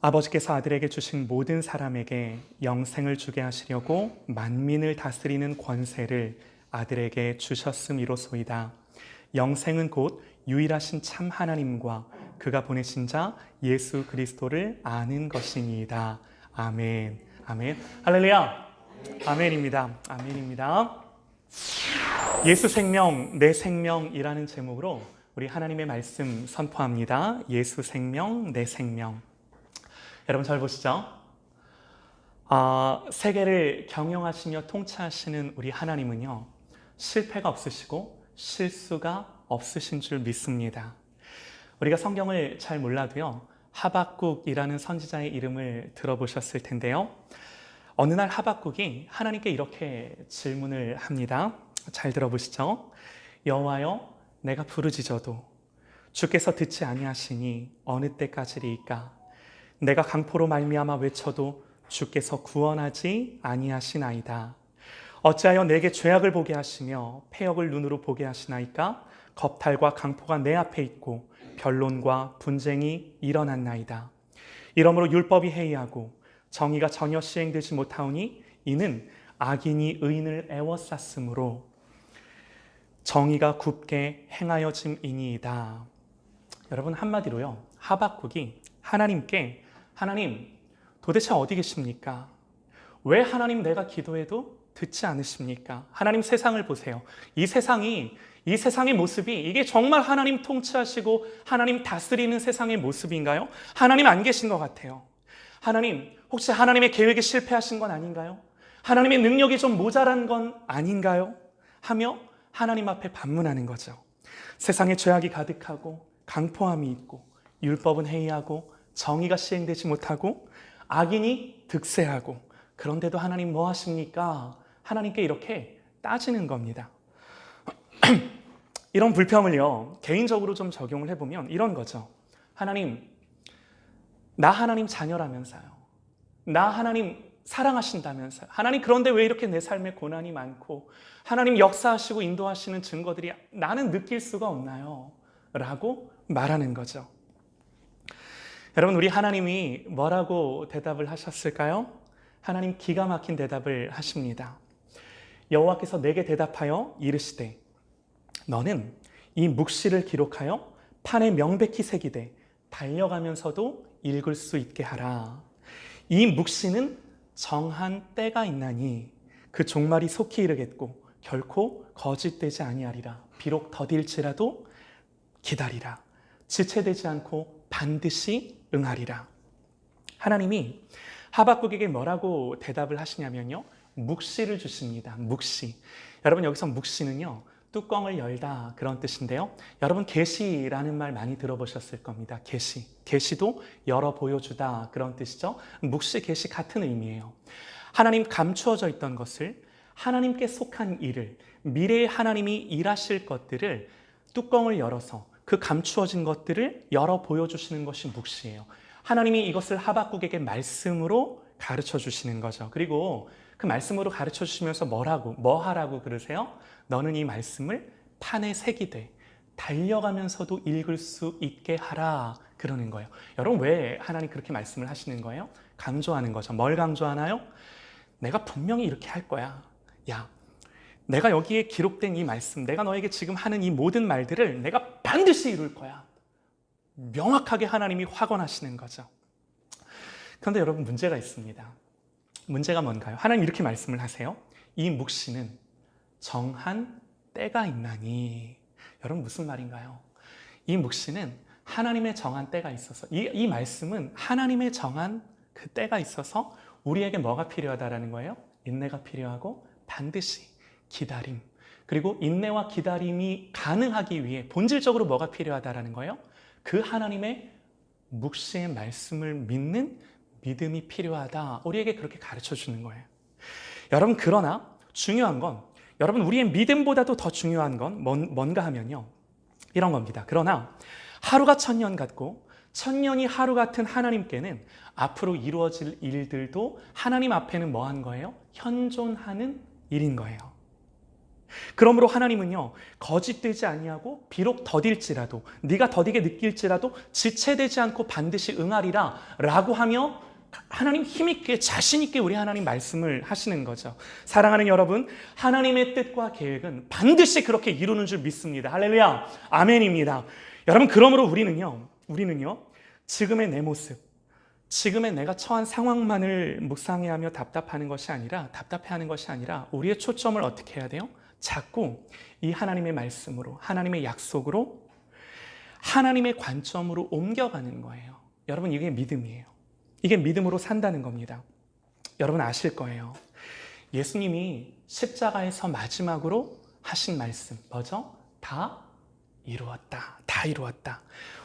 아버지께서 아들에게 주신 모든 사람에게 영생을 주게 하시려고 만민을 다스리는 권세를 아들에게 주셨음이로소이다. 영생은 곧 유일하신 참 하나님과 그가 보내신 자 예수 그리스도를 아는 것이니이다. 아멘. 아멘. 할렐루야. 아멘입니다. 아멘입니다. 예수 생명, 내 생명이라는 제목으로 우리 하나님의 말씀 선포합니다. 예수 생명, 내 생명. 여러분 잘 보시죠. 세계를 경영하시며 통치하시는 우리 하나님은요, 실패가 없으시고 실수가 없으신 줄 믿습니다. 우리가 성경을 잘 몰라도요, 하박국이라는 선지자의 이름을 들어보셨을 텐데요. 어느 날 하박국이 하나님께 이렇게 질문을 합니다. 잘 들어보시죠. 여호와여, 내가 부르짖어도 주께서 듣지 아니하시니 어느 때까지리이까? 내가 강포로 말미암아 외쳐도 주께서 구원하지 아니하시나이다. 어찌하여 내게 죄악을 보게 하시며 패역을 눈으로 보게 하시나이까? 겁탈과 강포가 내 앞에 있고 변론과 분쟁이 일어났나이다. 이러므로 율법이 해이하고 정의가 전혀 시행되지 못하오니 이는 악인이 의인을 애워쌌으므로 정의가 굽게 행하여짐이니이다. 여러분, 한마디로요, 하박국이 하나님께 하나님, 도대체 어디 계십니까? 왜 하나님 내가 기도해도 듣지 않으십니까? 하나님, 세상을 보세요. 이 세상의 모습이 이게 정말 하나님 통치하시고 하나님 다스리는 세상의 모습인가요? 하나님 안 계신 것 같아요. 하나님, 혹시 하나님의 계획에 실패하신 건 아닌가요? 하나님의 능력이 좀 모자란 건 아닌가요? 하며 하나님 앞에 반문하는 거죠. 세상에 죄악이 가득하고 강포함이 있고 율법은 해이하고 정의가 시행되지 못하고 악인이 득세하고, 그런데도 하나님 뭐 하십니까? 하나님께 이렇게 따지는 겁니다. 이런 불평을요, 개인적으로 좀 적용을 해보면 이런 거죠. 하나님, 나 하나님 자녀라면서요. 나 하나님 사랑하신다면서요. 하나님, 그런데 왜 이렇게 내 삶에 고난이 많고 하나님 역사하시고 인도하시는 증거들이 나는 느낄 수가 없나요? 라고 말하는 거죠. 여러분, 우리 하나님이 뭐라고 대답을 하셨을까요? 하나님 기가 막힌 대답을 하십니다. 여호와께서 내게 대답하여 이르시되 너는 이 묵시를 기록하여 판에 명백히 새기되 달려가면서도 읽을 수 있게 하라. 이 묵시는 정한 때가 있나니 그 종말이 속히 이르겠고 결코 거짓되지 아니하리라. 비록 더딜지라도 기다리라. 지체되지 않고 반드시 응하리라. 하나님이 하박국에게 뭐라고 대답을 하시냐면요, 묵시를 주십니다. 묵시. 여러분, 여기서 묵시는요, 뚜껑을 열다 그런 뜻인데요. 여러분, 계시라는 말 많이 들어보셨을 겁니다. 계시. 계시도 열어 보여주다 그런 뜻이죠. 묵시, 계시 같은 의미예요. 하나님 감추어져 있던 것을, 하나님께 속한 일을, 미래에 하나님이 일하실 것들을 뚜껑을 열어서 그 감추어진 것들을 열어 보여주시는 것이 묵시예요. 하나님이 이것을 하박국에게 말씀으로 가르쳐 주시는 거죠. 그리고 그 말씀으로 가르쳐 주시면서 뭐 하라고 그러세요? 너는 이 말씀을 판에 새기되 달려가면서도 읽을 수 있게 하라 그러는 거예요. 여러분, 왜 하나님 그렇게 말씀을 하시는 거예요? 강조하는 거죠. 뭘 강조하나요? 내가 분명히 이렇게 할 거야. 야, 내가 여기에 기록된 이 말씀, 내가 너에게 지금 하는 이 모든 말들을 내가 반드시 이룰 거야. 명확하게 하나님이 확언하시는 거죠. 그런데 여러분, 문제가 있습니다. 문제가 뭔가요? 하나님 이렇게 말씀을 하세요. 이 묵시는 정한 때가 있나니. 여러분, 무슨 말인가요? 이 묵시는 하나님의 정한 때가 있어서, 이 말씀은 하나님의 정한 그 때가 있어서 우리에게 뭐가 필요하다라는 거예요? 인내가 필요하고 반드시 기다림. 그리고 인내와 기다림이 가능하기 위해 본질적으로 뭐가 필요하다라는 거예요? 그 하나님의 묵시의 말씀을 믿는 믿음이 필요하다. 우리에게 그렇게 가르쳐 주는 거예요. 여러분, 그러나 중요한 건, 여러분, 우리의 믿음보다도 더 중요한 건 뭔가 하면요, 이런 겁니다. 그러나 하루가 천년 같고 천년이 하루 같은 하나님께는 앞으로 이루어질 일들도 하나님 앞에는 뭐 한 거예요? 현존하는 일인 거예요. 그러므로 하나님은요, 거짓되지 아니하고 비록 더딜지라도, 네가 더디게 느낄지라도 지체되지 않고 반드시 응하리라 라고 하며 하나님 힘있게 자신있게 우리 하나님 말씀을 하시는 거죠. 사랑하는 여러분, 하나님의 뜻과 계획은 반드시 그렇게 이루는 줄 믿습니다. 할렐루야, 아멘입니다. 여러분, 그러므로 우리는요 지금의 내 모습, 지금의 내가 처한 상황만을 묵상해하며 답답해하는 것이 아니라 우리의 초점을 어떻게 해야 돼요? 자꾸 이 하나님의 말씀으로, 하나님의 약속으로, 하나님의 관점으로 옮겨가는 거예요. 여러분, 이게 믿음이에요. 이게 믿음으로 산다는 겁니다. 여러분 아실 거예요. 예수님이 십자가에서 마지막으로 하신 말씀 뭐죠? 다 이루었다. 다 이루었다.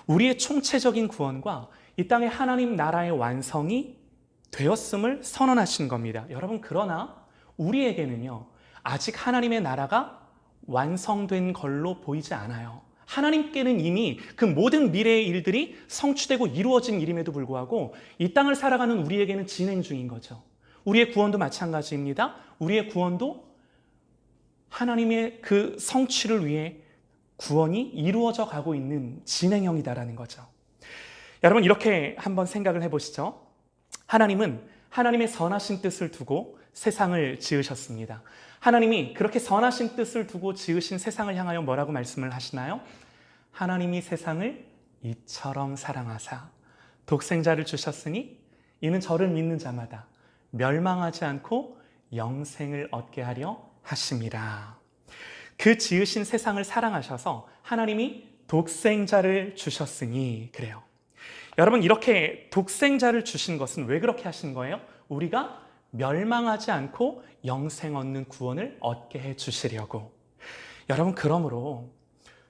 우리의 총체적인 구원과 이 땅의 하나님 나라의 완성이 되었음을 선언하신 겁니다. 여러분, 그러나 우리에게는요, 아직 하나님의 나라가 완성된 걸로 보이지 않아요. 하나님께는 이미 그 모든 미래의 일들이 성취되고 이루어진 일임에도 불구하고 이 땅을 살아가는 우리에게는 진행 중인 거죠. 우리의 구원도 마찬가지입니다. 우리의 구원도 하나님의 그 성취를 위해 구원이 이루어져 가고 있는 진행형이다라는 거죠. 여러분, 이렇게 한번 생각을 해보시죠. 하나님은 하나님의 선하신 뜻을 두고 세상을 지으셨습니다. 하나님이 그렇게 선하신 뜻을 두고 지으신 세상을 향하여 뭐라고 말씀을 하시나요? 하나님이 세상을 이처럼 사랑하사 독생자를 주셨으니 이는 저를 믿는 자마다 멸망하지 않고 영생을 얻게 하려 하심이라. 그 지으신 세상을 사랑하셔서 하나님이 독생자를 주셨으니 그래요. 여러분, 이렇게 독생자를 주신 것은 왜 그렇게 하신 거예요? 우리가 멸망하지 않고 영생 얻는 구원을 얻게 해 주시려고. 여러분, 그러므로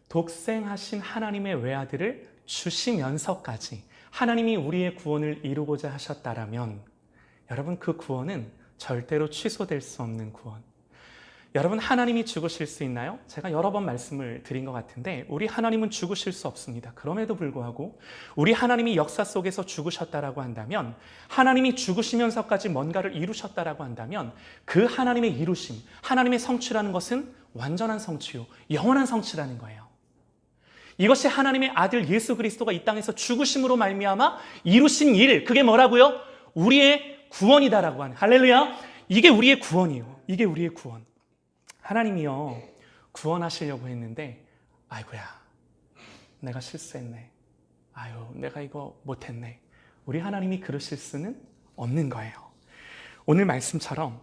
독생하신 하나님의 외아들을 주시면서까지 하나님이 우리의 구원을 이루고자 하셨다라면 여러분, 그 구원은 절대로 취소될 수 없는 구원. 여러분, 하나님이 죽으실 수 있나요? 제가 여러 번 말씀을 드린 것 같은데 우리 하나님은 죽으실 수 없습니다. 그럼에도 불구하고 우리 하나님이 역사 속에서 죽으셨다라고 한다면, 하나님이 죽으시면서까지 뭔가를 이루셨다라고 한다면 그 하나님의 이루심, 하나님의 성취라는 것은 완전한 성취요, 영원한 성취라는 거예요. 이것이 하나님의 아들 예수 그리스도가 이 땅에서 죽으심으로 말미암아 이루신 일, 그게 뭐라고요? 우리의 구원이다라고 하는, 할렐루야, 이게 우리의 구원이에요. 이게 우리의 구원. 하나님이요, 구원하시려고 했는데 아이고야, 내가 실수했네, 아유 내가 이거 못했네. 우리 하나님이 그러실 수는 없는 거예요. 오늘 말씀처럼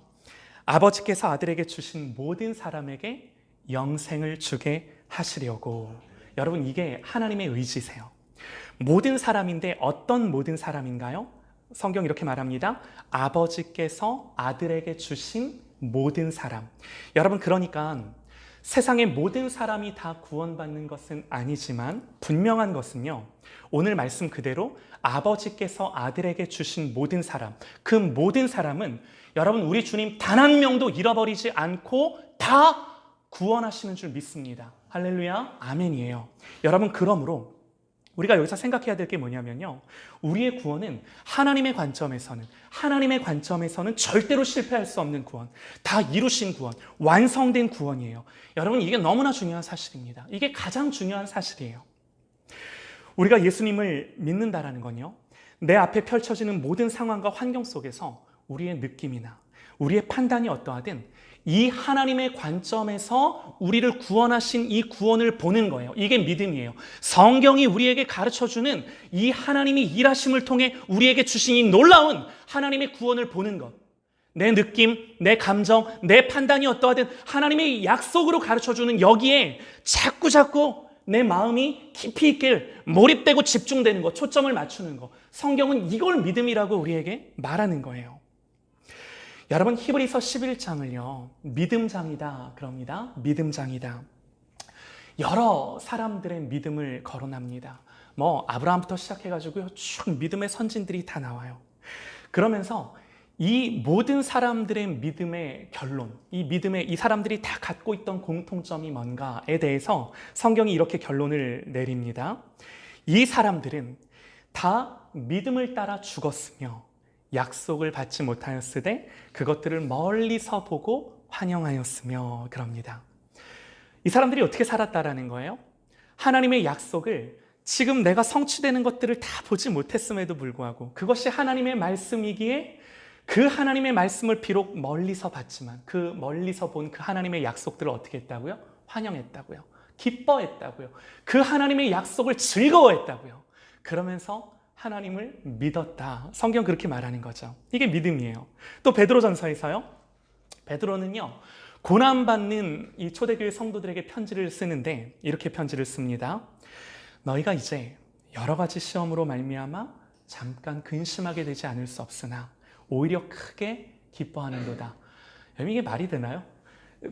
아버지께서 아들에게 주신 모든 사람에게 영생을 주게 하시려고. 여러분, 이게 하나님의 의지세요. 모든 사람인데 어떤 모든 사람인가요? 성경 이렇게 말합니다. 아버지께서 아들에게 주신 모든 사람. 여러분, 그러니까 세상의 모든 사람이 다 구원받는 것은 아니지만 분명한 것은요, 오늘 말씀 그대로 아버지께서 아들에게 주신 모든 사람, 그 모든 사람은 여러분, 우리 주님 단 한 명도 잃어버리지 않고 다 구원하시는 줄 믿습니다. 할렐루야, 아멘이에요. 여러분, 그러므로 우리가 여기서 생각해야 될 게 뭐냐면요, 우리의 구원은 하나님의 관점에서는 절대로 실패할 수 없는 구원, 다 이루신 구원, 완성된 구원이에요. 여러분, 이게 너무나 중요한 사실입니다. 이게 가장 중요한 사실이에요. 우리가 예수님을 믿는다라는 건요, 내 앞에 펼쳐지는 모든 상황과 환경 속에서 우리의 느낌이나 우리의 판단이 어떠하든 이 하나님의 관점에서 우리를 구원하신 이 구원을 보는 거예요. 이게 믿음이에요. 성경이 우리에게 가르쳐주는 이 하나님이 일하심을 통해 우리에게 주신 이 놀라운 하나님의 구원을 보는 것. 내 느낌, 내 감정, 내 판단이 어떠하든 하나님의 약속으로 가르쳐주는 여기에 자꾸 내 마음이 깊이 있게 몰입되고 집중되는 것, 초점을 맞추는 것. 성경은 이걸 믿음이라고 우리에게 말하는 거예요. 여러분, 히브리서 11장을요 믿음장이다 그럽니다. 믿음장이다. 여러 사람들의 믿음을 거론합니다. 아브라함부터 시작해가지고요 쭉 믿음의 선진들이 다 나와요. 그러면서 이 모든 사람들의 믿음의 결론, 이 사람들이 다 갖고 있던 공통점이 뭔가에 대해서 성경이 이렇게 결론을 내립니다. 이 사람들은 다 믿음을 따라 죽었으며 약속을 받지 못하였으되 그것들을 멀리서 보고 환영하였으며 그럽니다. 이 사람들이 어떻게 살았다라는 거예요? 하나님의 약속을 지금 내가 성취되는 것들을 다 보지 못했음에도 불구하고 그것이 하나님의 말씀이기에 그 하나님의 말씀을 비록 멀리서 봤지만 그 멀리서 본 그 하나님의 약속들을 어떻게 했다고요? 환영했다고요. 기뻐했다고요. 그 하나님의 약속을 즐거워했다고요. 그러면서 하나님을 믿었다. 성경 그렇게 말하는 거죠. 이게 믿음이에요. 또 베드로전서에서요. 베드로는요. 고난받는 이 초대교회 성도들에게 편지를 쓰는데 이렇게 편지를 씁니다. 너희가 이제 여러 가지 시험으로 말미암아 잠깐 근심하게 되지 않을 수 없으나 오히려 크게 기뻐하는도다. 여러분 이게 말이 되나요?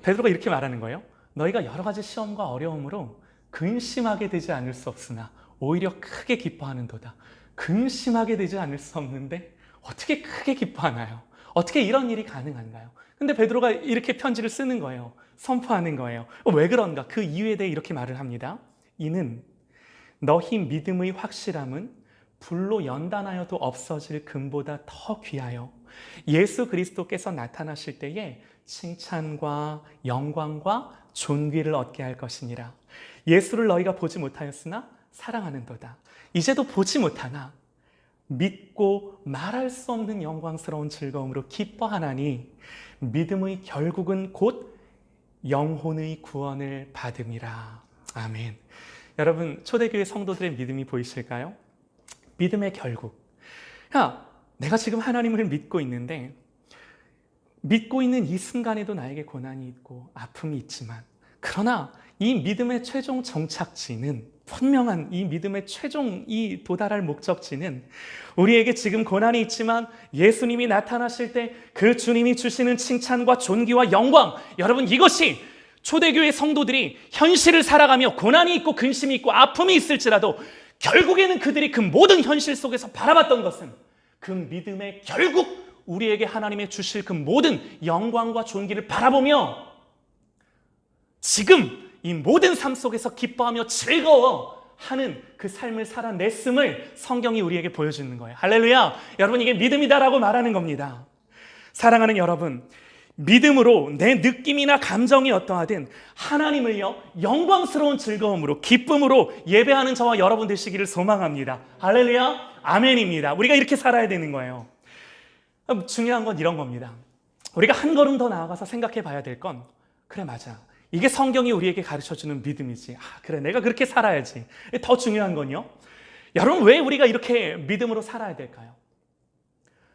베드로가 이렇게 말하는 거예요. 너희가 여러 가지 시험과 어려움으로 근심하게 되지 않을 수 없으나 오히려 크게 기뻐하는도다. 근심하게 되지 않을 수 없는데 어떻게 크게 기뻐하나요? 어떻게 이런 일이 가능한가요? 근데 베드로가 이렇게 편지를 쓰는 거예요. 선포하는 거예요. 왜 그런가? 그 이유에 대해 이렇게 말을 합니다. 이는 너희 믿음의 확실함은 불로 연단하여도 없어질 금보다 더 귀하여 예수 그리스도께서 나타나실 때에 칭찬과 영광과 존귀를 얻게 할 것이니라. 예수를 너희가 보지 못하였으나 사랑하는도다. 이제도 보지 못하나 믿고 말할 수 없는 영광스러운 즐거움으로 기뻐하나니 믿음의 결국은 곧 영혼의 구원을 받음이라. 아멘. 여러분 초대교회 성도들의 믿음이 보이실까요? 믿음의 결국. 내가 지금 하나님을 믿고 있는데 믿고 있는 이 순간에도 나에게 고난이 있고 아픔이 있지만 그러나 이 믿음의 최종 정착지는 분명한 이 믿음의 최종 이 도달할 목적지는 우리에게 지금 고난이 있지만 예수님이 나타나실 때 그 주님이 주시는 칭찬과 존귀와 영광, 여러분 이것이 초대교회 성도들이 현실을 살아가며 고난이 있고 근심이 있고 아픔이 있을지라도 결국에는 그들이 그 모든 현실 속에서 바라봤던 것은 그 믿음의 결국 우리에게 하나님의 주실 그 모든 영광과 존귀를 바라보며 지금 이 모든 삶 속에서 기뻐하며 즐거워하는 그 삶을 살아냈음을 성경이 우리에게 보여주는 거예요. 할렐루야! 여러분 이게 믿음이다라고 말하는 겁니다. 사랑하는 여러분, 믿음으로 내 느낌이나 감정이 어떠하든 하나님을요 영광스러운 즐거움으로 기쁨으로 예배하는 저와 여러분 되시기를 소망합니다. 할렐루야! 아멘입니다. 우리가 이렇게 살아야 되는 거예요. 중요한 건 이런 겁니다. 우리가 한 걸음 더 나아가서 생각해 봐야 될 건 그래 맞아. 이게 성경이 우리에게 가르쳐주는 믿음이지. 그래 내가 그렇게 살아야지. 더 중요한 건요. 여러분 왜 우리가 이렇게 믿음으로 살아야 될까요?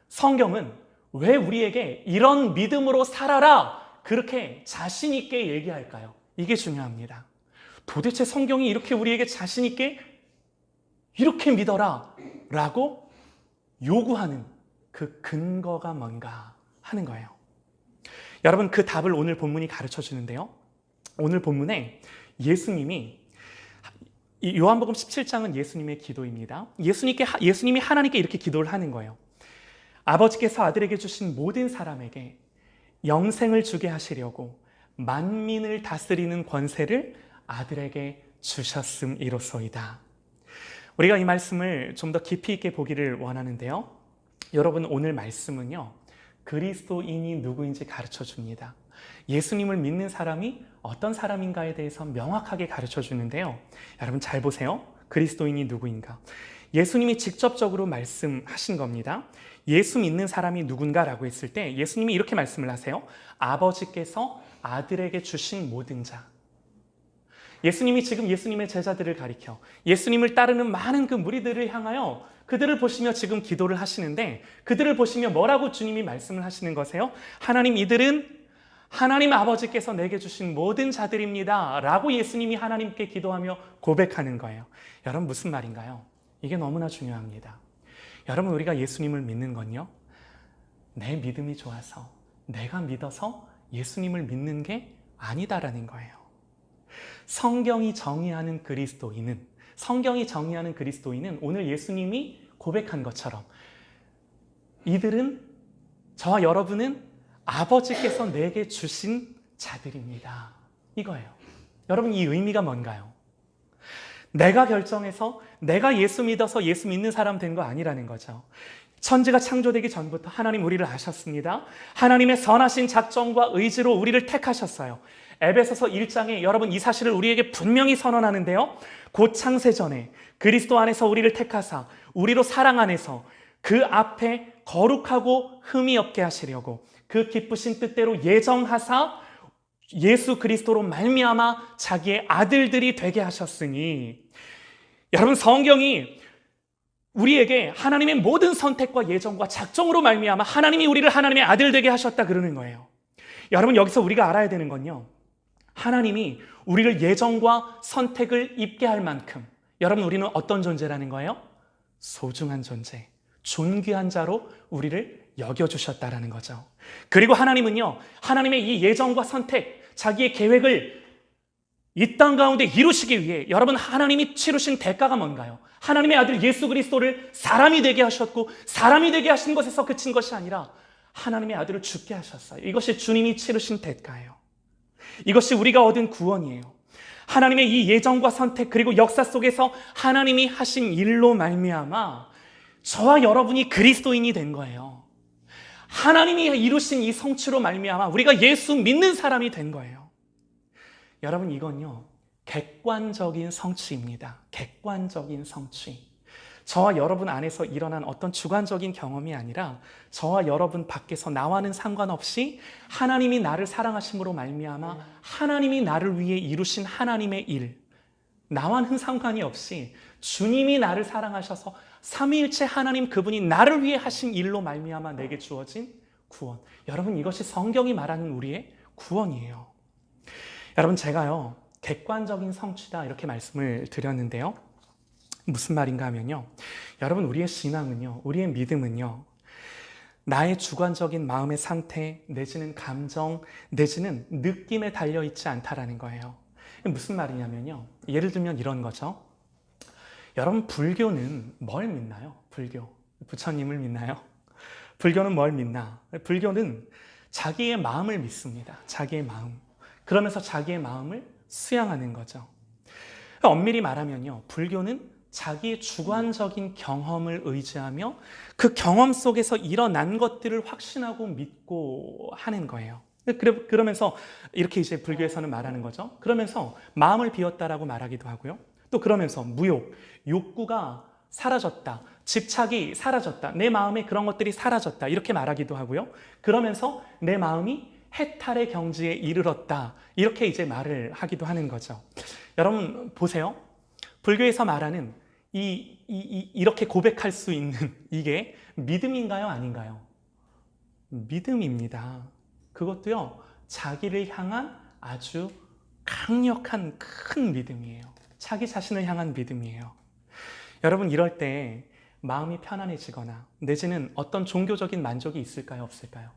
성경은 왜 우리에게 이런 믿음으로 살아라 그렇게 자신 있게 얘기할까요? 이게 중요합니다. 도대체 성경이 이렇게 우리에게 자신 있게 이렇게 믿어라 라고 요구하는 그 근거가 뭔가 하는 거예요. 여러분 그 답을 오늘 본문이 가르쳐 주는데요. 오늘 본문에 예수님이 요한복음 17장은 예수님의 기도입니다. 예수님이 하나님께 이렇게 기도를 하는 거예요. 아버지께서 아들에게 주신 모든 사람에게 영생을 주게 하시려고 만민을 다스리는 권세를 아들에게 주셨음이로소이다. 우리가 이 말씀을 좀 더 깊이 있게 보기를 원하는데요. 여러분 오늘 말씀은요. 그리스도인이 누구인지 가르쳐 줍니다. 예수님을 믿는 사람이 어떤 사람인가에 대해서 명확하게 가르쳐 주는데요. 여러분 잘 보세요. 그리스도인이 누구인가? 예수님이 직접적으로 말씀하신 겁니다. 예수 믿는 사람이 누군가라고 했을 때 예수님이 이렇게 말씀을 하세요. 아버지께서 아들에게 주신 모든 자. 예수님이 지금 예수님의 제자들을 가리켜 예수님을 따르는 많은 그 무리들을 향하여 그들을 보시며 지금 기도를 하시는데 그들을 보시며 뭐라고 주님이 말씀을 하시는 거세요? 하나님 이들은 하나님 아버지께서 내게 주신 모든 자들입니다 라고 예수님이 하나님께 기도하며 고백하는 거예요. 여러분 무슨 말인가요? 이게 너무나 중요합니다. 여러분 우리가 예수님을 믿는 건요 내 믿음이 좋아서 내가 믿어서 예수님을 믿는 게 아니다라는 거예요. 성경이 정의하는 그리스도인은 오늘 예수님이 고백한 것처럼 이들은 저와 여러분은 아버지께서 내게 주신 자들입니다. 이거예요. 여러분 이 의미가 뭔가요? 내가 결정해서 내가 예수 믿어서 예수 믿는 사람 된 거 아니라는 거죠. 천지가 창조되기 전부터 하나님 우리를 아셨습니다. 하나님의 선하신 작정과 의지로 우리를 택하셨어요. 에베소서 1장에 여러분 이 사실을 우리에게 분명히 선언하는데요. 곧 창세전에 그리스도 안에서 우리를 택하사 우리로 사랑 안에서 그 앞에 거룩하고 흠이 없게 하시려고 그 기쁘신 뜻대로 예정하사 예수 그리스도로 말미암아 자기의 아들들이 되게 하셨으니, 여러분 성경이 우리에게 하나님의 모든 선택과 예정과 작정으로 말미암아 하나님이 우리를 하나님의 아들 되게 하셨다 그러는 거예요. 여러분 여기서 우리가 알아야 되는 건요, 하나님이 우리를 예정과 선택을 입게 할 만큼 여러분 우리는 어떤 존재라는 거예요? 소중한 존재, 존귀한 자로 우리를 여겨주셨다라는 거죠. 그리고 하나님은요, 하나님의 이 예정과 선택, 자기의 계획을 이 땅 가운데 이루시기 위해 여러분 하나님이 치르신 대가가 뭔가요? 하나님의 아들 예수 그리스도를 사람이 되게 하셨고, 사람이 되게 하신 것에서 그친 것이 아니라 하나님의 아들을 죽게 하셨어요. 이것이 주님이 치르신 대가예요. 이것이 우리가 얻은 구원이에요. 하나님의 이 예정과 선택 그리고 역사 속에서 하나님이 하신 일로 말미암아 저와 여러분이 그리스도인이 된 거예요. 하나님이 이루신 이 성취로 말미암아 우리가 예수 믿는 사람이 된 거예요. 여러분 이건요, 객관적인 성취입니다. 객관적인 성취. 저와 여러분 안에서 일어난 어떤 주관적인 경험이 아니라 저와 여러분 밖에서 나와는 상관없이 하나님이 나를 사랑하심으로 말미암아 하나님이 나를 위해 이루신 하나님의 일, 나와는 상관이 없이 주님이 나를 사랑하셔서 삼위일체 하나님 그분이 나를 위해 하신 일로 말미암아 내게 주어진 구원. 여러분 이것이 성경이 말하는 우리의 구원이에요. 여러분 제가요, 객관적인 성취다 이렇게 말씀을 드렸는데요, 무슨 말인가 하면요, 여러분 우리의 신앙은요, 우리의 믿음은요, 나의 주관적인 마음의 상태 내지는 감정 내지는 느낌에 달려있지 않다라는 거예요. 무슨 말이냐면요, 예를 들면 이런 거죠. 여러분 불교는 뭘 믿나요? 불교, 부처님을 믿나요? 불교는 뭘 믿나? 불교는 자기의 마음을 믿습니다. 자기의 마음. 그러면서 자기의 마음을 수양하는 거죠. 엄밀히 말하면요, 불교는 자기의 주관적인 경험을 의지하며 그 경험 속에서 일어난 것들을 확신하고 믿고 하는 거예요. 그러면서 이렇게 이제 불교에서는 말하는 거죠. 그러면서 마음을 비웠다라고 말하기도 하고요. 또 그러면서 무욕, 욕구가 사라졌다, 집착이 사라졌다, 내 마음에 그런 것들이 사라졌다 이렇게 말하기도 하고요. 그러면서 내 마음이 해탈의 경지에 이르렀다 이렇게 이제 말을 하기도 하는 거죠. 여러분 보세요. 불교에서 말하는 이렇게 고백할 수 있는 이게 믿음인가요? 아닌가요? 믿음입니다. 그것도요, 자기를 향한 아주 강력한 큰 믿음이에요. 자기 자신을 향한 믿음이에요. 여러분 이럴 때 마음이 편안해지거나 내지는 어떤 종교적인 만족이 있을까요? 없을까요?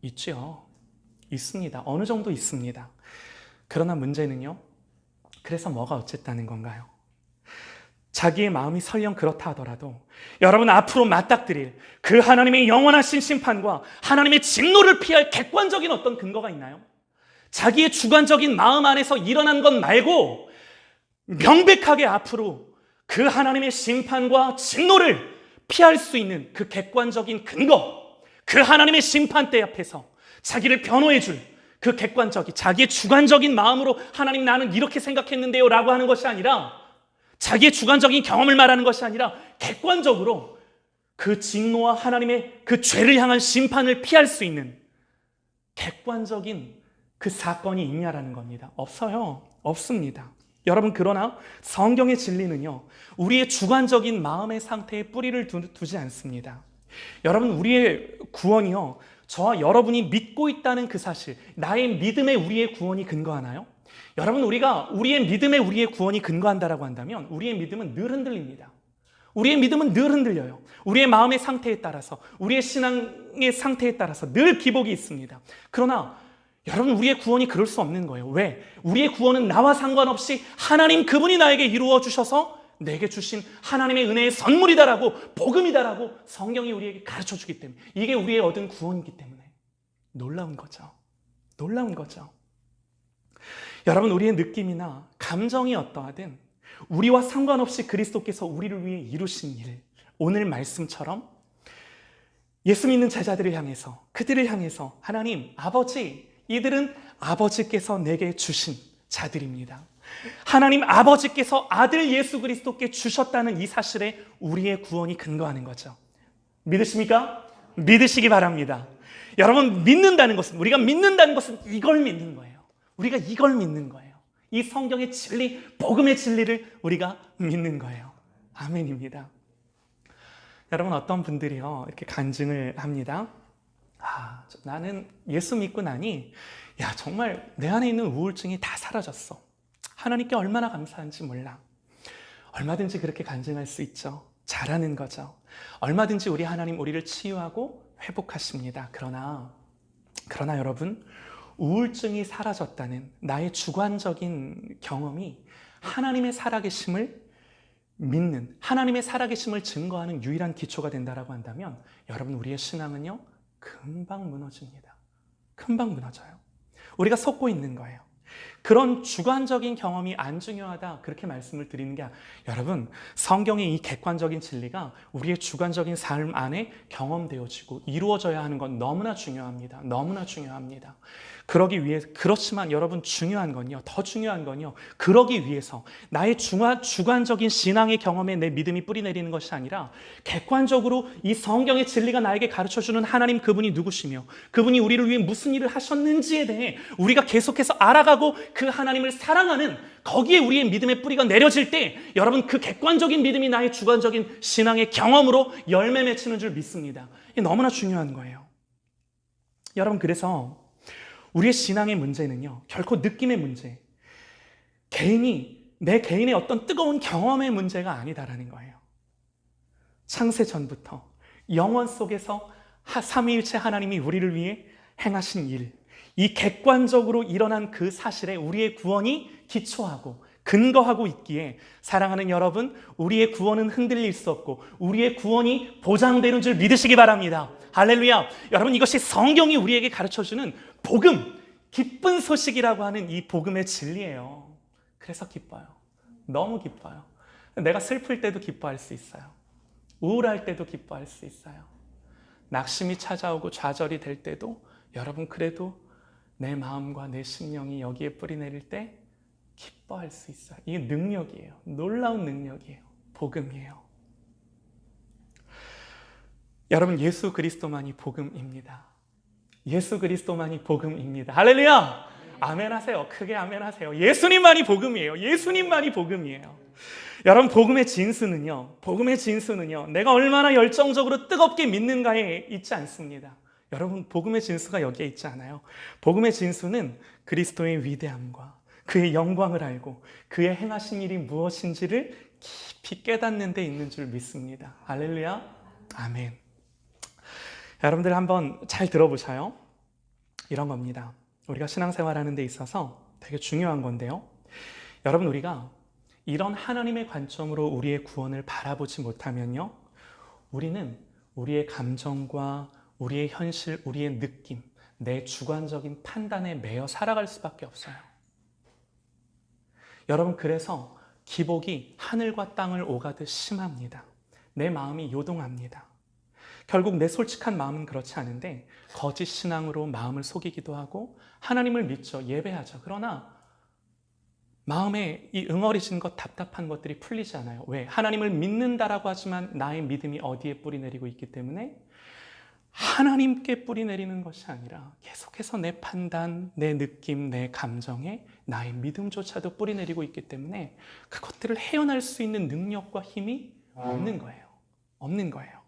있죠. 있습니다. 어느 정도 있습니다. 그러나 문제는요, 그래서 뭐가 어쨌다는 건가요? 자기의 마음이 설령 그렇다 하더라도 여러분 앞으로 맞닥뜨릴 그 하나님의 영원하신 심판과 하나님의 진노를 피할 객관적인 어떤 근거가 있나요? 자기의 주관적인 마음 안에서 일어난 것 말고 명백하게 앞으로 그 하나님의 심판과 진노를 피할 수 있는 그 객관적인 근거, 그 하나님의 심판대 앞에서 자기를 변호해 줄 그 객관적인 자기의 주관적인 마음으로 하나님 나는 이렇게 생각했는데요 라고 하는 것이 아니라, 자기의 주관적인 경험을 말하는 것이 아니라 객관적으로 그 진노와 하나님의 그 죄를 향한 심판을 피할 수 있는 객관적인 그 사건이 있냐라는 겁니다. 없어요. 없습니다. 여러분 그러나 성경의 진리는요, 우리의 주관적인 마음의 상태에 뿌리를 두지 않습니다. 여러분 우리의 구원이요, 저와 여러분이 믿고 있다는 그 사실, 나의 믿음에 우리의 구원이 근거하나요? 여러분 우리가 우리의 믿음에 우리의 구원이 근거한다라고 한다면 우리의 믿음은 늘 흔들립니다. 우리의 믿음은 늘 흔들려요. 우리의 마음의 상태에 따라서, 우리의 신앙의 상태에 따라서 늘 기복이 있습니다. 그러나 여러분 우리의 구원이 그럴 수 없는 거예요. 왜? 우리의 구원은 나와 상관없이 하나님 그분이 나에게 이루어 주셔서 내게 주신 하나님의 은혜의 선물이다라고, 복음이다라고 성경이 우리에게 가르쳐 주기 때문에, 이게 우리의 얻은 구원이기 때문에 놀라운 거죠. 놀라운 거죠. 여러분 우리의 느낌이나 감정이 어떠하든 우리와 상관없이 그리스도께서 우리를 위해 이루신 일, 오늘 말씀처럼 예수 믿는 제자들을 향해서, 그들을 향해서 하나님 아버지 이들은 아버지께서 내게 주신 자들입니다. 하나님 아버지께서 아들 예수 그리스도께 주셨다는 이 사실에 우리의 구원이 근거하는 거죠. 믿으십니까? 믿으시기 바랍니다. 여러분, 믿는다는 것은, 우리가 믿는다는 것은 이걸 믿는 거예요. 우리가 이걸 믿는 거예요. 이 성경의 진리, 복음의 진리를 우리가 믿는 거예요. 아멘입니다. 여러분, 어떤 분들이요 이렇게 간증을 합니다. 나는 예수 믿고 나니 정말 내 안에 있는 우울증이 다 사라졌어. 하나님께 얼마나 감사한지 몰라. 얼마든지 그렇게 간증할 수 있죠. 잘하는 거죠. 얼마든지 우리 하나님 우리를 치유하고 회복하십니다. 그러나 여러분, 우울증이 사라졌다는 나의 주관적인 경험이 하나님의 살아계심을 믿는, 하나님의 살아계심을 증거하는 유일한 기초가 된다고 한다면 여러분, 우리의 신앙은요 금방 무너집니다. 금방 무너져요. 우리가 속고 있는 거예요. 그런 주관적인 경험이 안 중요하다, 그렇게 말씀을 드리는 게 여러분, 성경의 이 객관적인 진리가 우리의 주관적인 삶 안에 경험되어지고 이루어져야 하는 건 너무나 중요합니다. 너무나 중요합니다. 그렇지만 여러분, 더 중요한 건요, 그러기 위해서 나의 주관적인 신앙의 경험에 내 믿음이 뿌리내리는 것이 아니라 객관적으로 이 성경의 진리가 나에게 가르쳐주는 하나님, 그분이 누구시며 그분이 우리를 위해 무슨 일을 하셨는지에 대해 우리가 계속해서 알아가고 그 하나님을 사랑하는, 거기에 우리의 믿음의 뿌리가 내려질 때 여러분, 그 객관적인 믿음이 나의 주관적인 신앙의 경험으로 열매 맺히는 줄 믿습니다. 이게 너무나 중요한 거예요. 여러분, 그래서 우리의 신앙의 문제는요 결코 느낌의 문제, 내 개인의 어떤 뜨거운 경험의 문제가 아니다라는 거예요. 창세 전부터 영원 속에서 삼위일체 하나님이 우리를 위해 행하신 일, 이 객관적으로 일어난 그 사실에 우리의 구원이 기초하고 근거하고 있기에 사랑하는 여러분, 우리의 구원은 흔들릴 수 없고 우리의 구원이 보장되는 줄 믿으시기 바랍니다. 할렐루야. 여러분, 이것이 성경이 우리에게 가르쳐주는 복음, 기쁜 소식이라고 하는 이 복음의 진리예요. 그래서 기뻐요. 너무 기뻐요. 내가 슬플 때도 기뻐할 수 있어요. 우울할 때도 기뻐할 수 있어요. 낙심이 찾아오고 좌절이 될 때도 여러분, 그래도 내 마음과 내 심령이 여기에 뿌리 내릴 때 기뻐할 수 있어요. 이게 능력이에요. 놀라운 능력이에요. 복음이에요. 여러분, 예수 그리스도만이 복음입니다. 예수 그리스도만이 복음입니다. 할렐루야! 아멘 하세요. 크게 아멘 하세요. 예수님만이 복음이에요. 예수님만이 복음이에요. 여러분, 복음의 진수는요, 내가 얼마나 열정적으로 뜨겁게 믿는가에 있지 않습니다. 여러분, 복음의 진수가 여기에 있지 않아요. 복음의 진수는 그리스도의 위대함과 그의 영광을 알고 그의 행하신 일이 무엇인지를 깊이 깨닫는 데 있는 줄 믿습니다. 할렐루야. 아멘. 여러분들 한번 잘 들어보셔요. 이런 겁니다. 우리가 신앙생활하는 데 있어서 되게 중요한 건데요. 여러분, 우리가 이런 하나님의 관점으로 우리의 구원을 바라보지 못하면요, 우리는 우리의 감정과 우리의 현실, 우리의 느낌, 내 주관적인 판단에 매여 살아갈 수밖에 없어요. 여러분, 그래서 기복이 하늘과 땅을 오가듯 심합니다. 내 마음이 요동합니다. 결국 내 솔직한 마음은 그렇지 않은데 거짓 신앙으로 마음을 속이기도 하고 하나님을 믿죠. 예배하죠. 그러나 마음에 이 응어리진 것, 답답한 것들이 풀리지 않아요. 왜? 하나님을 믿는다라고 하지만 나의 믿음이 어디에 뿌리 내리고 있기 때문에 하나님께 뿌리 내리는 것이 아니라 계속해서 내 판단, 내 느낌, 내 감정에 나의 믿음조차도 뿌리 내리고 있기 때문에 그것들을 헤어날 수 있는 능력과 힘이 없는 거예요. 없는 거예요.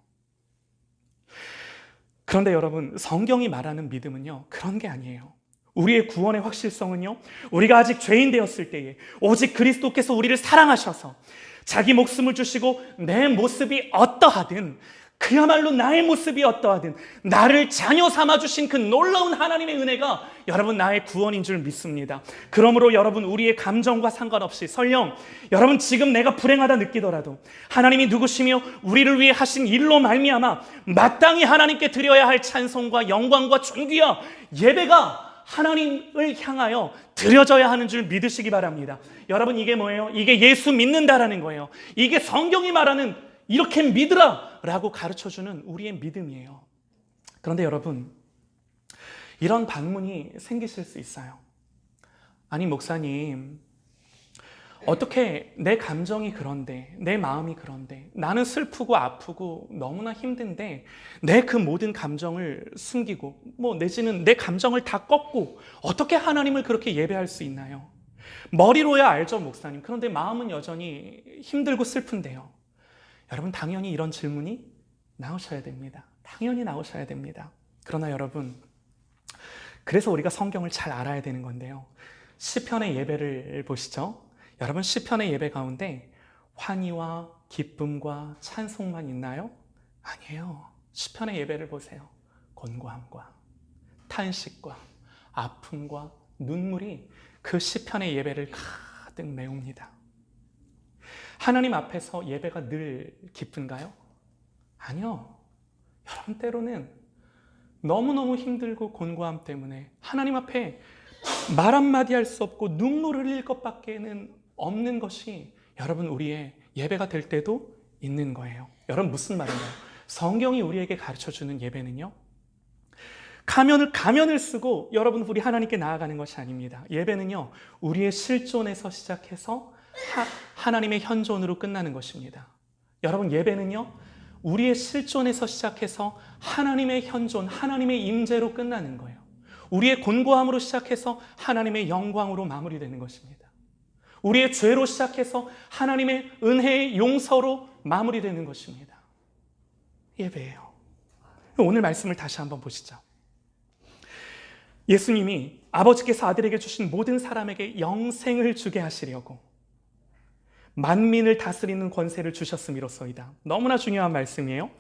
그런데 여러분, 성경이 말하는 믿음은요, 그런 게 아니에요. 우리의 구원의 확실성은요, 우리가 아직 죄인 되었을 때에 오직 그리스도께서 우리를 사랑하셔서 자기 목숨을 주시고 내 모습이 어떠하든, 그야말로 나의 모습이 어떠하든 나를 자녀 삼아주신 그 놀라운 하나님의 은혜가 여러분 나의 구원인 줄 믿습니다. 그러므로 여러분, 우리의 감정과 상관없이 설령 여러분 지금 내가 불행하다 느끼더라도 하나님이 누구시며 우리를 위해 하신 일로 말미암아 마땅히 하나님께 드려야 할 찬송과 영광과 존귀와 예배가 하나님을 향하여 드려져야 하는 줄 믿으시기 바랍니다. 여러분, 이게 뭐예요? 이게 예수 믿는다라는 거예요. 이게 성경이 말하는 이렇게 믿으라 라고 가르쳐주는 우리의 믿음이에요. 그런데 여러분, 이런 반문이 생기실 수 있어요. 아니, 목사님, 어떻게 내 감정이 그런데, 내 마음이 그런데, 나는 슬프고 아프고 너무나 힘든데 내 그 모든 감정을 숨기고 내지는 내 감정을 다 꺾고 어떻게 하나님을 그렇게 예배할 수 있나요? 머리로야 알죠, 목사님. 그런데 마음은 여전히 힘들고 슬픈데요. 여러분, 당연히 이런 질문이 나오셔야 됩니다. 당연히 나오셔야 됩니다. 그러나 여러분, 그래서 우리가 성경을 잘 알아야 되는 건데요. 시편의 예배를 보시죠. 여러분, 시편의 예배 가운데 환희와 기쁨과 찬송만 있나요? 아니에요. 시편의 예배를 보세요. 곤고함과 탄식과 아픔과 눈물이 그 시편의 예배를 가득 메웁니다. 하나님 앞에서 예배가 늘 기쁜가요? 아니요. 여러분, 때로는 너무너무 힘들고 곤고함 때문에 하나님 앞에 말 한마디 할 수 없고 눈물을 흘릴 것밖에는 없는 것이 여러분, 우리의 예배가 될 때도 있는 거예요. 여러분, 무슨 말인가요? 성경이 우리에게 가르쳐주는 예배는요, 가면을 쓰고 여러분, 우리 하나님께 나아가는 것이 아닙니다. 예배는요, 우리의 실존에서 시작해서 하나님의 현존으로 끝나는 것입니다. 여러분, 예배는요, 우리의 실존에서 시작해서 하나님의 현존, 하나님의 임재로 끝나는 거예요. 우리의 곤고함으로 시작해서 하나님의 영광으로 마무리되는 것입니다. 우리의 죄로 시작해서 하나님의 은혜의 용서로 마무리되는 것입니다. 예배예요. 오늘 말씀을 다시 한번 보시죠. 예수님이 아버지께서 아들에게 주신 모든 사람에게 영생을 주게 하시려고 만민을 다스리는 권세를 주셨음이로소이다. 너무나 중요한 말씀이에요.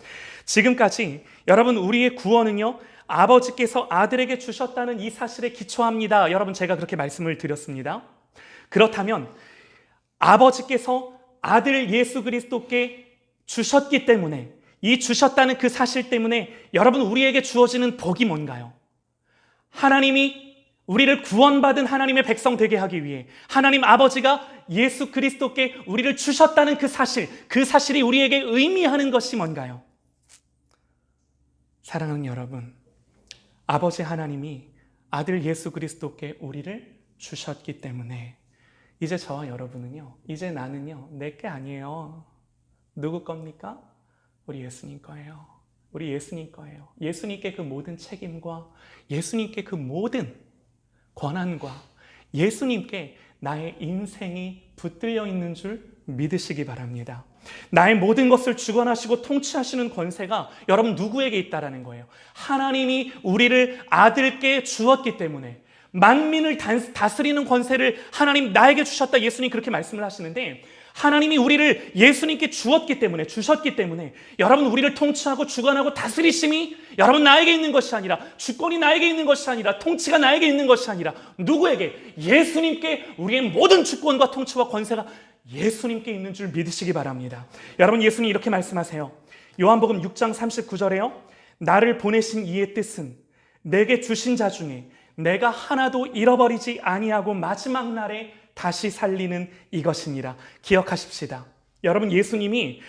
지금까지 여러분, 우리의 구원은요, 아버지께서 아들에게 주셨다는 이 사실에 기초합니다. 여러분, 제가 그렇게 말씀을 드렸습니다. 그렇다면 아버지께서 아들 예수 그리스도께 주셨기 때문에, 이 주셨다는 그 사실 때문에 여러분, 우리에게 주어지는 복이 뭔가요? 하나님이 우리를 구원받은 하나님의 백성 되게 하기 위해 하나님 아버지가 예수 그리스도께 우리를 주셨다는 그 사실이 우리에게 의미하는 것이 뭔가요? 사랑하는 여러분, 아버지 하나님이 아들 예수 그리스도께 우리를 주셨기 때문에 이제 저와 여러분은요, 이제 나는요, 내게 아니에요. 누구 겁니까? 우리 예수님 거예요. 우리 예수님 거예요. 예수님께 그 모든 책임과 예수님께 그 모든 권한과 예수님께 나의 인생이 붙들려 있는 줄 믿으시기 바랍니다. 나의 모든 것을 주관하시고 통치하시는 권세가 여러분, 누구에게 있다라는 거예요? 하나님이 우리를 아들께 주었기 때문에 만민을 다스리는 권세를 하나님 나에게 주셨다. 예수님 그렇게 말씀을 하시는데, 하나님이 우리를 예수님께 주셨기 때문에 여러분, 우리를 통치하고 주관하고 다스리심이 여러분 나에게 있는 것이 아니라, 주권이 나에게 있는 것이 아니라, 통치가 나에게 있는 것이 아니라 누구에게? 예수님께 우리의 모든 주권과 통치와 권세가 예수님께 있는 줄 믿으시기 바랍니다. 여러분, 예수님 이렇게 말씀하세요. 요한복음 6장 39절에요. 나를 보내신 이의 뜻은 내게 주신 자 중에 내가 하나도 잃어버리지 아니하고 마지막 날에 다시 살리는 이것이니라. 기억하십시다. 여러분, 예수님이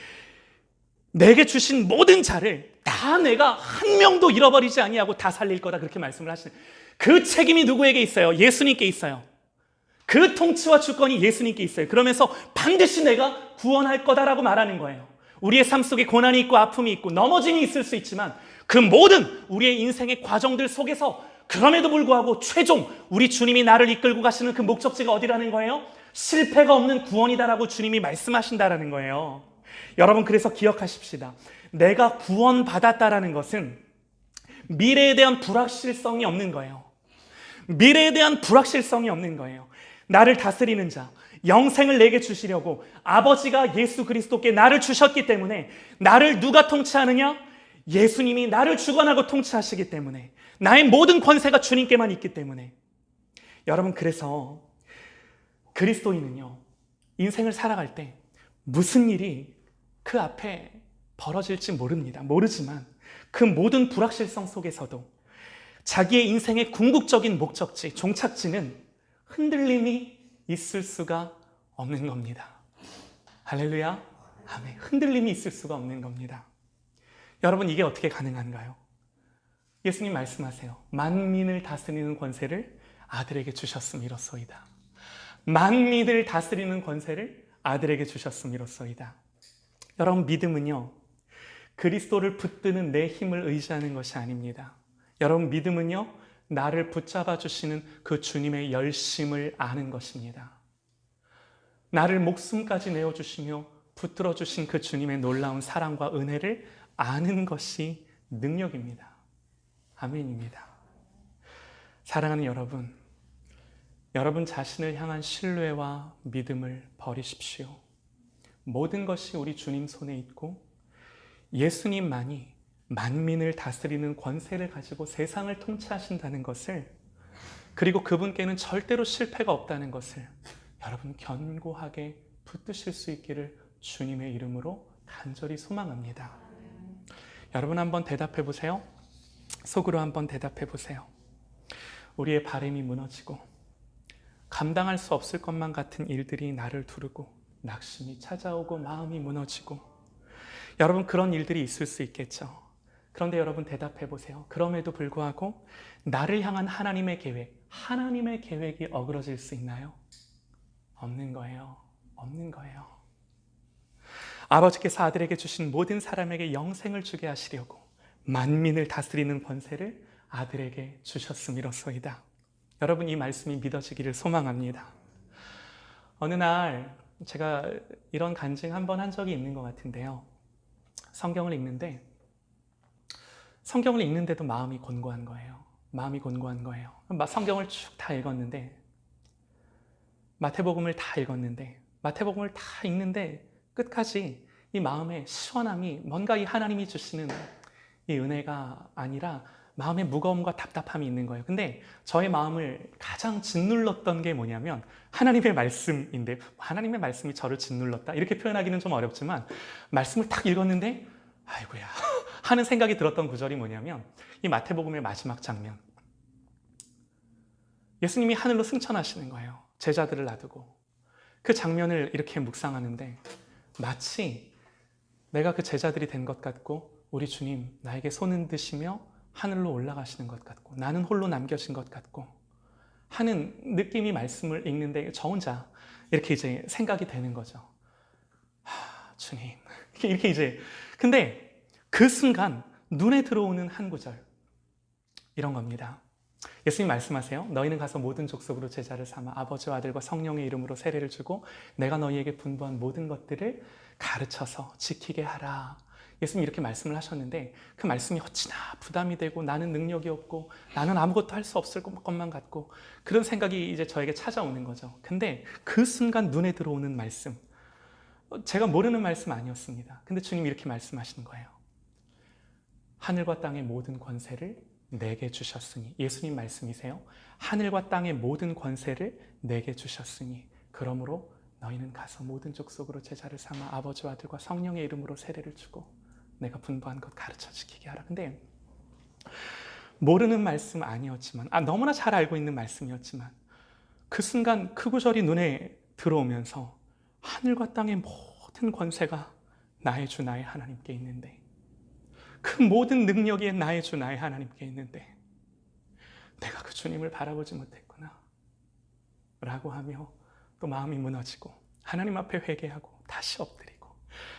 내게 주신 모든 자를 다 내가 한 명도 잃어버리지 아니하고 다 살릴 거다, 그렇게 말씀을 하시는, 그 책임이 누구에게 있어요? 예수님께 있어요. 그 통치와 주권이 예수님께 있어요. 그러면서 반드시 내가 구원할 거다라고 말하는 거예요. 우리의 삶 속에 고난이 있고 아픔이 있고 넘어짐이 있을 수 있지만 그 모든 우리의 인생의 과정들 속에서 그럼에도 불구하고 최종 우리 주님이 나를 이끌고 가시는 그 목적지가 어디라는 거예요? 실패가 없는 구원이다라고 주님이 말씀하신다라는 거예요. 여러분, 그래서 기억하십시다. 내가 구원받았다라는 것은 미래에 대한 불확실성이 없는 거예요. 미래에 대한 불확실성이 없는 거예요. 나를 다스리는 자, 영생을 내게 주시려고 아버지가 예수 그리스도께 나를 주셨기 때문에, 나를 누가 통치하느냐? 예수님이 나를 주관하고 통치하시기 때문에, 나의 모든 권세가 주님께만 있기 때문에. 여러분, 그래서 그리스도인은요, 인생을 살아갈 때 무슨 일이 그 앞에 벌어질지 모르지만 그 모든 불확실성 속에서도 자기의 인생의 궁극적인 목적지, 종착지는 흔들림이 있을 수가 없는 겁니다. 할렐루야, 아멘. 흔들림이 있을 수가 없는 겁니다. 여러분, 이게 어떻게 가능한가요? 예수님 말씀하세요. 만민을 다스리는 권세를 아들에게 주셨음이로소이다. 만민을 다스리는 권세를 아들에게 주셨음이로소이다. 여러분, 믿음은요, 그리스도를 붙드는 내 힘을 의지하는 것이 아닙니다. 여러분, 믿음은요, 나를 붙잡아 주시는 그 주님의 열심을 아는 것입니다. 나를 목숨까지 내어주시며 붙들어 주신 그 주님의 놀라운 사랑과 은혜를 아는 것이 능력입니다. 아멘입니다. 사랑하는 여러분, 여러분 자신을 향한 신뢰와 믿음을 버리십시오. 모든 것이 우리 주님 손에 있고 예수님만이 만민을 다스리는 권세를 가지고 세상을 통치하신다는 것을, 그리고 그분께는 절대로 실패가 없다는 것을 여러분 견고하게 붙드실 수 있기를 주님의 이름으로 간절히 소망합니다. 여러분 한번 대답해 보세요. 속으로 한번 대답해 보세요. 우리의 바람이 무너지고 감당할 수 없을 것만 같은 일들이 나를 두르고 낙심이 찾아오고 마음이 무너지고, 여러분 그런 일들이 있을 수 있겠죠. 그런데 여러분 대답해 보세요. 그럼에도 불구하고 나를 향한 하나님의 계획이 어그러질 수 있나요? 없는 거예요. 없는 거예요. 아버지께서 아들에게 주신 모든 사람에게 영생을 주게 하시려고 만민을 다스리는 권세를 아들에게 주셨음이로소이다. 여러분, 이 말씀이 믿어지기를 소망합니다. 어느 날 제가 이런 간증 한번 한 적이 있는 것 같은데요. 성경을 읽는데도 마음이 곤고한 거예요. 마음이 곤고한 거예요. 성경을 쭉 다 읽었는데, 마태복음을 다 읽는데 끝까지 이 마음의 시원함이 뭔가 이 하나님이 주시는 이 은혜가 아니라 마음의 무거움과 답답함이 있는 거예요. 근데 저의 마음을 가장 짓눌렀던 게 뭐냐면 하나님의 말씀인데, 하나님의 말씀이 저를 짓눌렀다 이렇게 표현하기는 좀 어렵지만, 말씀을 딱 읽었는데 아이고야 하는 생각이 들었던 구절이 뭐냐면 이 마태복음의 마지막 장면, 예수님이 하늘로 승천하시는 거예요. 제자들을 놔두고. 그 장면을 이렇게 묵상하는데 마치 내가 그 제자들이 된 것 같고, 우리 주님 나에게 손 흔드시며 하늘로 올라가시는 것 같고, 나는 홀로 남겨진 것 같고 하는 느낌이, 말씀을 읽는데 저 혼자 이렇게 이제 생각이 되는 거죠. 주님 이렇게 이제. 근데 그 순간 눈에 들어오는 한 구절, 이런 겁니다. 예수님 말씀하세요. 너희는 가서 모든 족속으로 제자를 삼아 아버지와 아들과 성령의 이름으로 세례를 주고 내가 너희에게 분부한 모든 것들을 가르쳐서 지키게 하라. 예수님 이렇게 말씀을 하셨는데, 그 말씀이 어찌나 부담이 되고 나는 능력이 없고 나는 아무것도 할 수 없을 것만 같고 그런 생각이 이제 저에게 찾아오는 거죠. 근데 그 순간 눈에 들어오는 말씀, 제가 모르는 말씀 아니었습니다. 근데 주님이 이렇게 말씀하시는 거예요. 하늘과 땅의 모든 권세를 내게 주셨으니. 예수님 말씀이세요. 하늘과 땅의 모든 권세를 내게 주셨으니 그러므로 너희는 가서 모든 족속으로 제자를 삼아 아버지와 아들과 성령의 이름으로 세례를 주고 내가 분부한 것 가르쳐 지키게 하라. 근데 모르는 말씀 아니었지만, 너무나 잘 알고 있는 말씀이었지만, 그 순간 그 구절이 눈에 들어오면서 하늘과 땅의 모든 권세가 나의 주 나의 하나님께 있는데, 그 모든 능력이 나의 주 나의 하나님께 있는데 내가 그 주님을 바라보지 못했구나 라고 하며 또 마음이 무너지고 하나님 앞에 회개하고 다시 엎드리고,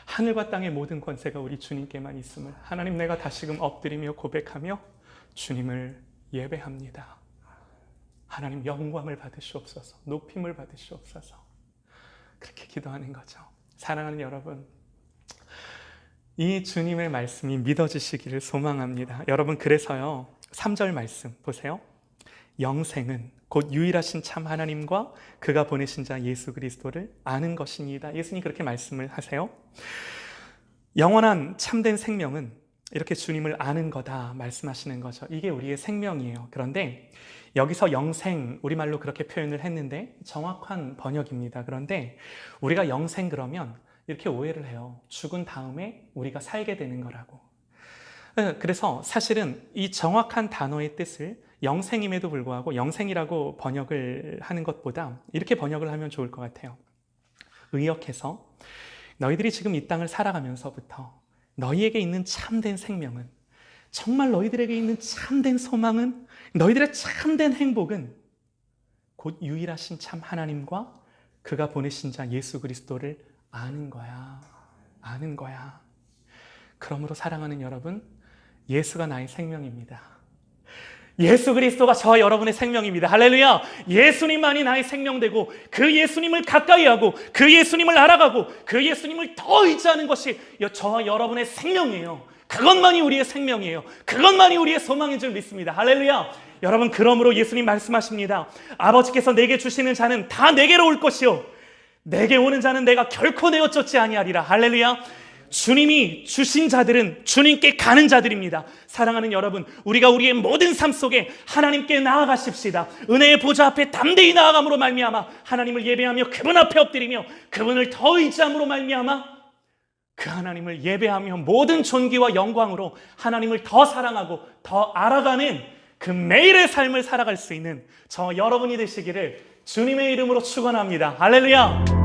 하늘과 땅의 모든 권세가 우리 주님께만 있음을 하나님 내가 다시금 엎드리며 고백하며 주님을 예배합니다. 하나님 영광을 받으시옵소서, 높임을 받으시옵소서. 그렇게 기도하는 거죠. 사랑하는 여러분, 이 주님의 말씀이 믿어지시기를 소망합니다. 여러분, 그래서요 3절 말씀 보세요. 영생은 곧 유일하신 참 하나님과 그가 보내신 자 예수 그리스도를 아는 것이니이다. 예수님 그렇게 말씀을 하세요. 영원한 참된 생명은 이렇게 주님을 아는 거다 말씀하시는 거죠. 이게 우리의 생명이에요. 그런데 여기서 영생, 우리말로 그렇게 표현을 했는데 정확한 번역입니다. 그런데 우리가 영생 그러면 이렇게 오해를 해요. 죽은 다음에 우리가 살게 되는 거라고. 그래서 사실은 이 정확한 단어의 뜻을 영생임에도 불구하고 영생이라고 번역을 하는 것보다 이렇게 번역을 하면 좋을 것 같아요. 의역해서 너희들이 지금 이 땅을 살아가면서부터 너희에게 있는 참된 생명은 정말 너희들에게 있는 참된 소망은, 너희들의 참된 행복은 곧 유일하신 참 하나님과 그가 보내신 자 예수 그리스도를 아는 거야. 아는 거야. 그러므로 사랑하는 여러분, 예수가 나의 생명입니다. 예수 그리스도가 저와 여러분의 생명입니다. 할렐루야. 예수님만이 나의 생명되고 그 예수님을 가까이 하고 그 예수님을 알아가고 그 예수님을 더 의지하는 것이 저와 여러분의 생명이에요. 그것만이 우리의 생명이에요. 그것만이 우리의 소망인 줄 믿습니다. 할렐루야. 여러분, 그러므로 예수님 말씀하십니다. 아버지께서 내게 주시는 자는 다 내게로 올 것이요 내게 오는 자는 내가 결코 내어 쫓지 아니하리라. 할렐루야. 주님이 주신 자들은 주님께 가는 자들입니다. 사랑하는 여러분, 우리가 우리의 모든 삶 속에 하나님께 나아가십시다. 은혜의 보좌 앞에 담대히 나아감으로 말미암아 하나님을 예배하며 그분 앞에 엎드리며 그분을 더 의지함으로 말미암아 그 하나님을 예배하며 모든 존귀와 영광으로 하나님을 더 사랑하고 더 알아가는 그 매일의 삶을 살아갈 수 있는 저 여러분이 되시기를 주님의 이름으로 축원합니다. 할렐루야.